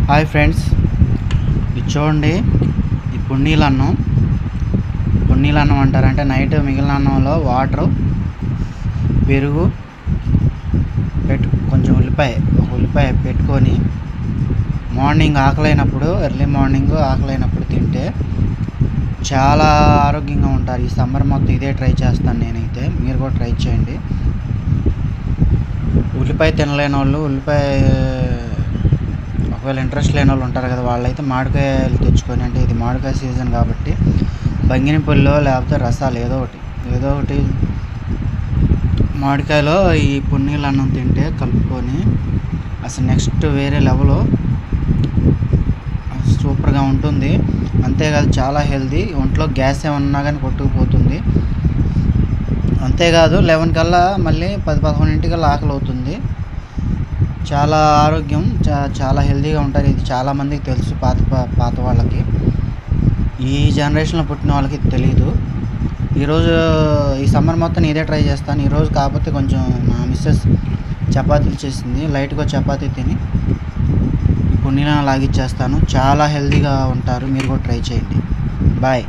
Hi friends, ఇది చూడండి. ఈ పున్నీలన్నం అంటారంటే నైట్ మిగిలిన అన్నంలో వాటర్, పెరుగు కొంచెం ఉల్లిపాయ పెట్టుకొని మార్నింగ్ ఎర్లీ మార్నింగ్ ఆకలైనప్పుడు తింటే చాలా ఆరోగ్యంగా ఉంటారు. ఈ సమ్మర్ మొత్తం ఇదే ట్రై చేస్తాను నేనైతే, మీరు కూడా ట్రై చేయండి. ఉల్లిపాయ తినలేని వాళ్ళు, ఒకవేళ ఇంట్రెస్ట్ లేని వాళ్ళు ఉంటారు కదా, వాళ్ళైతే మామిడికాయలు తెచ్చుకొని, అంటే ఇది మామిడికాయ సీజన్ కాబట్టి బంగినపల్లిలో లేకపోతే రసాలు ఏదో ఒకటి మామిడికాయలో ఈ పున్నీల అన్నం తింటే కలుపుకొని అసలు నెక్స్ట్ వేరే లెవెల్, సూపర్గా ఉంటుంది. అంతేకాదు చాలా హెల్తీ, ఒంట్లో గ్యాస్ ఏమన్నా కానీ కొట్టుకుపోతుంది. అంతేకాదు 11 కల్లా మళ్ళీ 10-11 ఆకలి అవుతుంది. చాలా ఆరోగ్యం, చాలా హెల్తీగా ఉంటారు. ఇది చాలామందికి తెలుసు, పాత వాళ్ళకి. ఈ జనరేషన్లో పుట్టిన వాళ్ళకి తెలియదు. ఈరోజు ఈ సమ్మర్ మొత్తం ఇదే ట్రై చేస్తాను. ఈరోజు కాకపోతే కొంచెం మా మిస్సెస్ చపాతీలు చేసింది, లైట్గా చపాతీ తిని కొన్ని లాగిచ్చేస్తాను. చాలా హెల్తీగా ఉంటారు, మీరు కూడా ట్రై చేయండి. బాయ్.